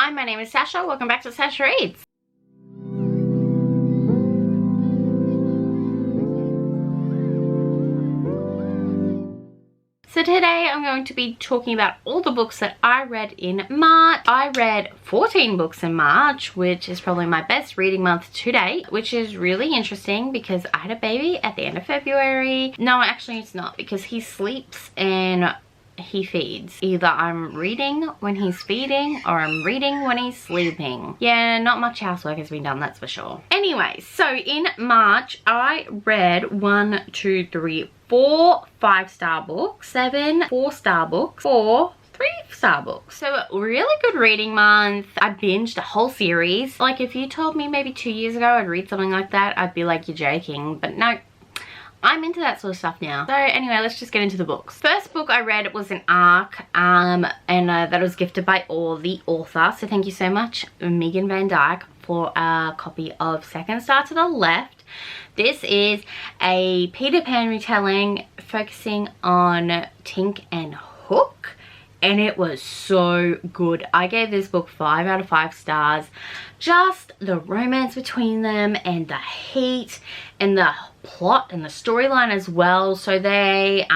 Hi, my name is Sasha. Welcome back to Sasha Reads. So today I'm going to be talking about all the books that I read in March. I read 14 books in March, which is probably my best reading month to date, which is really interesting because I had a baby at the end of February. No, actually it's not, because he sleeps and he feeds. Either I'm reading when he's feeding or I'm reading when he's sleeping. Yeah, not much housework has been done, that's for sure. Anyway, so in March I read 4 5-star books, 7 4-star books, 4 3-star books. So a really good reading month. I binged a whole series. Like if you told me maybe 2 years ago I'd read something like that, I'd be like, you're joking, but no. I'm into that sort of stuff now. So anyway, let's just get into the books. First book I read was an ARC, and that was gifted by the author. So thank you so much, Megan Van Dyke, for a copy of Second Star to the Left. This is a Peter Pan retelling focusing on Tink and Hook, and it was so good. I gave this book 5 out of 5 stars. Just the romance between them and the heat and the plot and the storyline as well. So they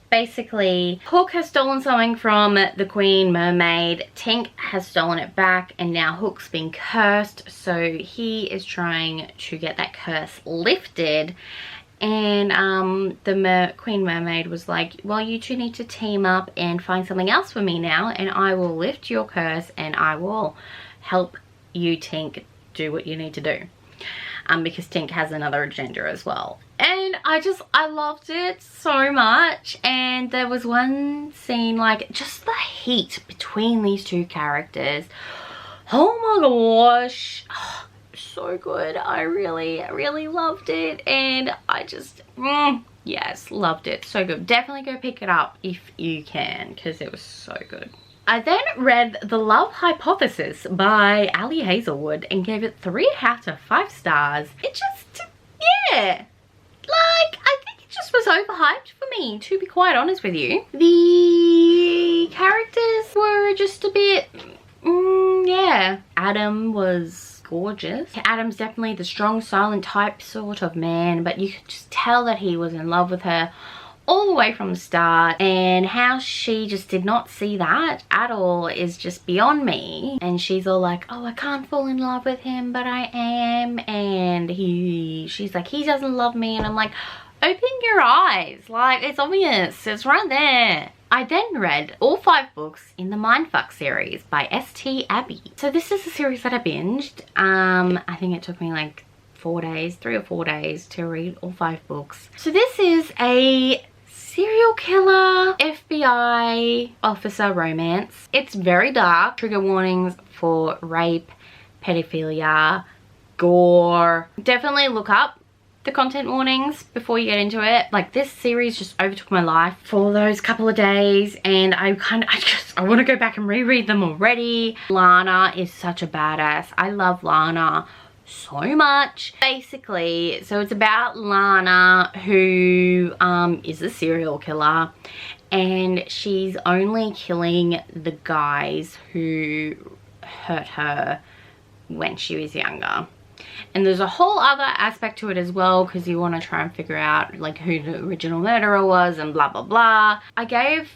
basically, Hook has stolen something from the Queen Mermaid, Tink has stolen it back, and now Hook's been cursed, so he is trying to get that curse lifted. And the Queen Mermaid was like, well, you two need to team up and find something else for me now, and I will lift your curse and I will help you, Tink, do what you need to do. Because Tink has another agenda as well. And I loved it so much. And there was one scene, like, just the heat between these two characters. Oh my gosh. Oh, so good. I really, really loved it. And I just, yes, loved it. So good. Definitely go pick it up if you can, because it was so good. I then read The Love Hypothesis by Ali Hazelwood and gave it 3 out of 5 stars. It just, yeah, like, I think it just was overhyped for me, to be quite honest with you. The characters were just a bit, yeah. Adam was gorgeous. Adam's definitely the strong, silent type sort of man, but you could just tell that he was in love with her all the way from the start, and how she just did not see that at all is just beyond me. And she's all like, oh, I can't fall in love with him, but I am. And she's like, he doesn't love me. And I'm like, open your eyes, like, it's obvious, it's right there. I then read all 5 books in the Mindfuck series by S.T. Abbey. So this is a series that I binged. I think it took me like 4 days, 3 or 4 days to read all 5 books. So this is a serial killer FBI officer romance. It's very dark. Trigger warnings for rape, pedophilia, gore. Definitely look up the content warnings before you get into it. Like, this series just overtook my life for those couple of days, and I want to go back and reread them already. Lana is such a badass. I love Lana so much. Basically, so it's about Lana, who is a serial killer, and she's only killing the guys who hurt her when she was younger. And there's a whole other aspect to it as well, because you want to try and figure out like who the original murderer was and blah blah blah. I gave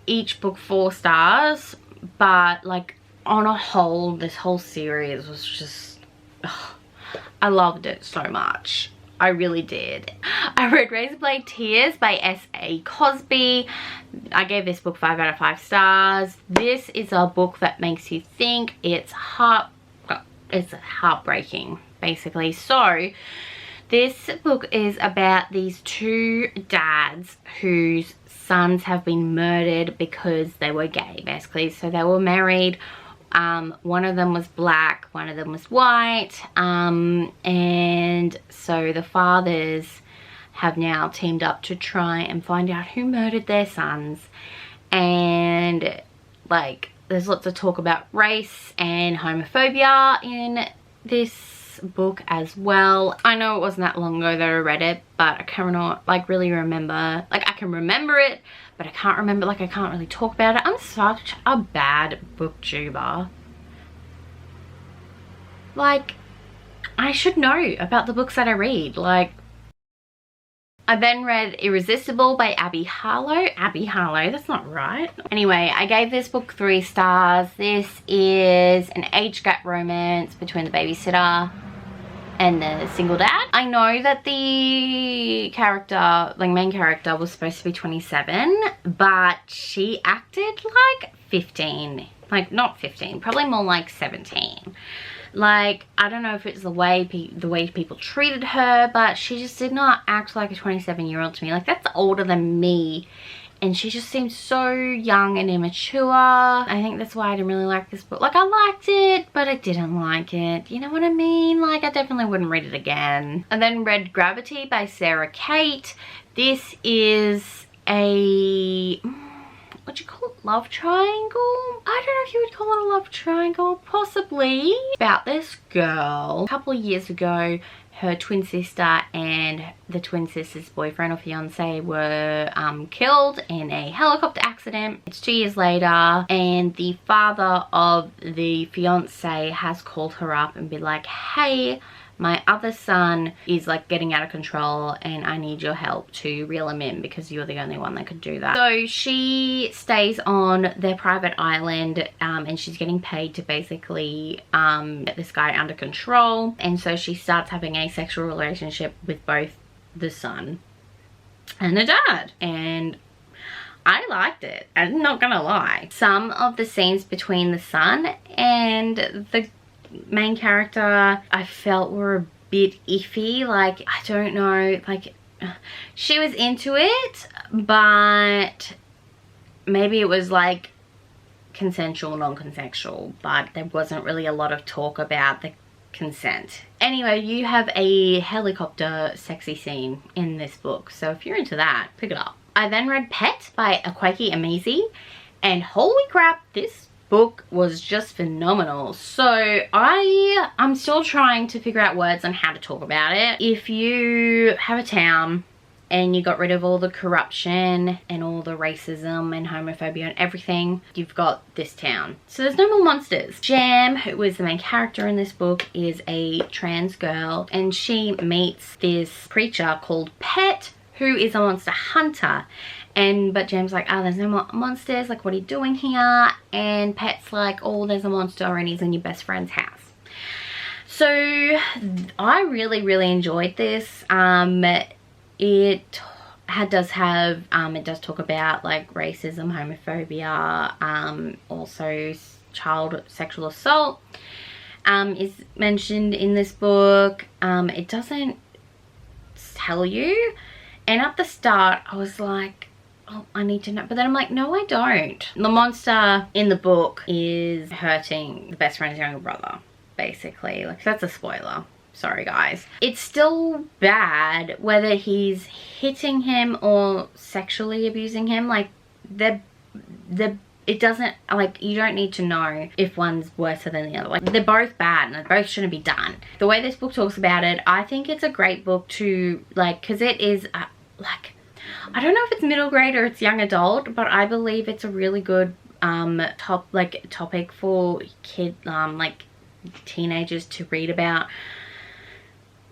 each book 4 stars, but like on a whole, this whole series was just, I loved it so much. I really did. I read Razorblade Tears by S.A. Cosby. I gave this book 5 out of 5 stars. This is a book that makes you think. It's heartbreaking, basically. So this book is about these 2 dads whose sons have been murdered because they were gay, basically. So they were married. One of them was black, one of them was white, and so the fathers have now teamed up to try and find out who murdered their sons. And like, there's lots of talk about race and homophobia in this book as well. I know it wasn't that long ago that I read it, but I cannot like really remember. Like, I can remember it, but I can't remember, like I can't really talk about it. I'm such a bad booktuber. Like, I should know about the books that I read. Like, I then read Irresistible by Abby Harlow. Abby Harlow, that's not right. Anyway, I gave this book 3 stars. This is an age gap romance between the babysitter and the single dad. I know that the character, like main character, was supposed to be 27, but she acted like 15. Like, not 15, probably more like 17. Like, I don't know if it's the way people treated her, but she just did not act like a 27-year-old to me. Like, that's older than me, and she just seemed so young and immature. I think that's why I didn't really like this book. Like, I liked it, but I didn't like it. You know what I mean? Like, I definitely wouldn't read it again. And then read Gravity by Sarah Kate. This is a... what do you call it? Love triangle? I don't know if you would call it a love triangle. Possibly. About this girl. A couple of years ago, her twin sister and the twin sister's boyfriend or fiance were killed in a helicopter accident. It's 2 years later, and the father of the fiance has called her up and be like, hey, my other son is like getting out of control and I need your help to reel him in because you're the only one that could do that. So she stays on their private island and she's getting paid to basically get this guy under control. And so she starts having a sexual relationship with both the son and the dad. And I liked it. I'm not gonna lie. Some of the scenes between the son and the main character I felt were a bit iffy. Like, I don't know, like, she was into it, but maybe it was like consensual, non-consensual, but there wasn't really a lot of talk about the consent. Anyway, you have a helicopter sexy scene in this book, so if you're into that, pick it up. I then read Pet by Akwaeke Emezi, and holy crap, this book was just phenomenal. So I'm still trying to figure out words on how to talk about it. If you have a town and you got rid of all the corruption and all the racism and homophobia and everything, you've got this town. So there's no more monsters. Jam, who is the main character in this book, is a trans girl, and she meets this creature called Pet, who is a monster hunter. But Jam's like, oh, there's no more monsters, like, what are you doing here? And Pet's like, oh, there's a monster and he's in your best friend's house. So I really enjoyed this. It does talk about like racism, homophobia, also child sexual assault is mentioned in this book. It doesn't tell you, and at the start I was like, oh, I need to know, but then I'm like, no, I don't. The monster in the book is hurting the best friend's younger brother, basically. Like, that's a spoiler. Sorry, guys. It's still bad whether he's hitting him or sexually abusing him. Like, it doesn't, like, you don't need to know if one's worse than the other. Like, they're both bad and they both shouldn't be done. The way this book talks about it, I think it's a great book to, like, because it is, like, I don't know if it's middle grade or it's young adult, but I believe it's a really good topic for like teenagers to read about.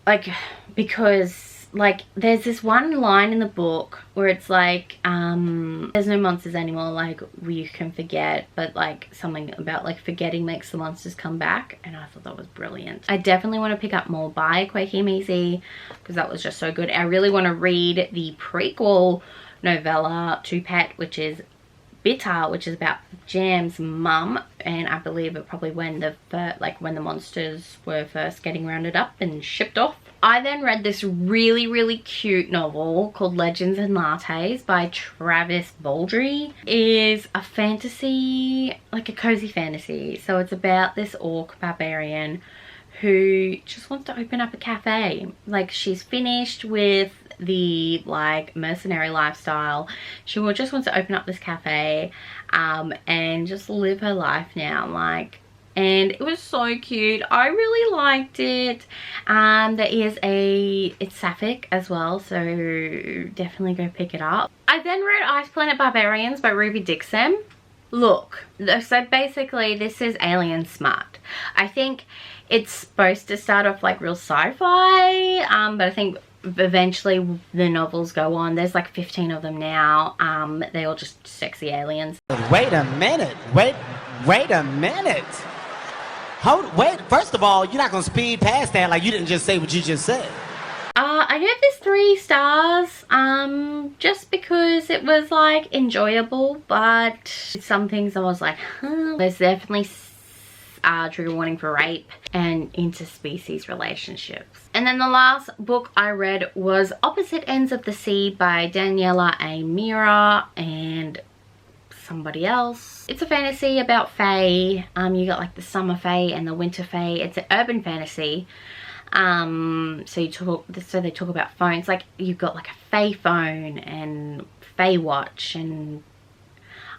Like, because like there's this one line in the book where it's like there's no monsters anymore, like you can forget, but like something about like forgetting makes the monsters come back, and I thought that was brilliant. I definitely want to pick up more by Akwaeke Emezi because that was just so good. I really want to read the prequel novella to Pet, which is Bitter, which is about Jam's mum, and I believe it probably when the monsters were first getting rounded up and shipped off. I then read this really cute novel called Legends and Lattes by Travis Baldry. It is a fantasy, like a cozy fantasy. So it's about this orc barbarian who just wants to open up a cafe. Like, she's finished with the like mercenary lifestyle. She just wants to open up this cafe and just live her life now. Like, and it was so cute. I really liked it. It's sapphic as well, so definitely go pick it up. I then read Ice Planet Barbarians by Ruby Dixon. Look, so basically this is Alien Smart. I think it's supposed to start off like real sci-fi, but I think eventually the novels go on. There's like 15 of them now. They all just sexy aliens. Wait a minute. Wait a minute. Wait, first of all, you're not gonna speed past that like you didn't just say what you just said. I gave this 3 stars, just because it was like enjoyable, but some things I was like, huh. There's definitely trigger warning for rape and interspecies relationships. And then the last book I read was Opposite Ends of the Sea by Daniela A. Mira and somebody else. It's a fantasy about fae. You got like the summer fae and the winter fae. It's an urban fantasy. So they talk about phones, like you've got like a fae phone and fae watch, and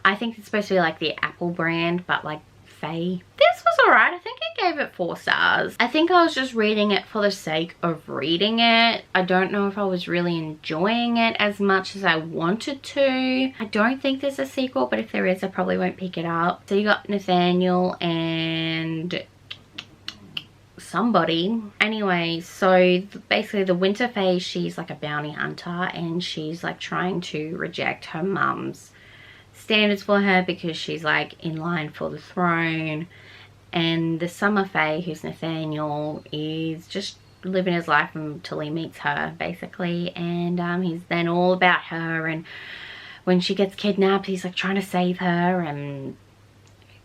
I think it's supposed to be like the Apple brand, but like fae. This was alright. I think I gave it 4 stars. I think I was just reading it for the sake of reading it. I don't know if I was really enjoying it as much as I wanted to. I don't think there's a sequel, but if there is, I probably won't pick it up. So you got Nathaniel and somebody. Anyway, so basically the winter fae, she's like a bounty hunter and she's like trying to reject her mum's standards for her because she's like in line for the throne. And the summer fae, who's Nathaniel, is just living his life until he meets her basically, and he's then all about her, and when she gets kidnapped he's like trying to save her, and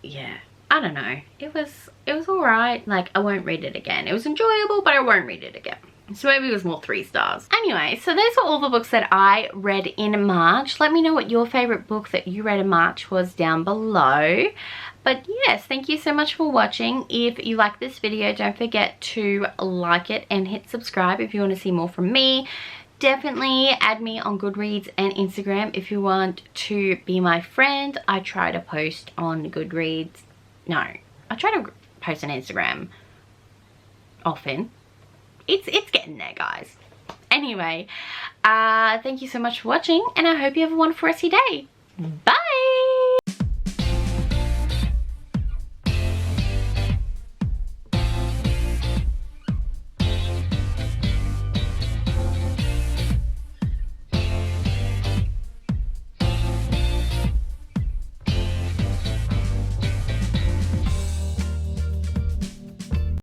yeah, I don't know. It was alright. Like, I won't read it again. It was enjoyable, but I won't read it again. So maybe it was more 3 stars. Anyway, so those are all the books that I read in March. Let me know what your favorite book that you read in March was down below. But yes, thank you so much for watching. If you like this video, don't forget to like it and hit subscribe if you want to see more from me. Definitely add me on Goodreads and Instagram if you want to be my friend. I try to post on Goodreads. No, I try to post on Instagram often. It's getting there, guys. Anyway, thank you so much for watching, and I hope you have a wonderful rest of your day. Bye!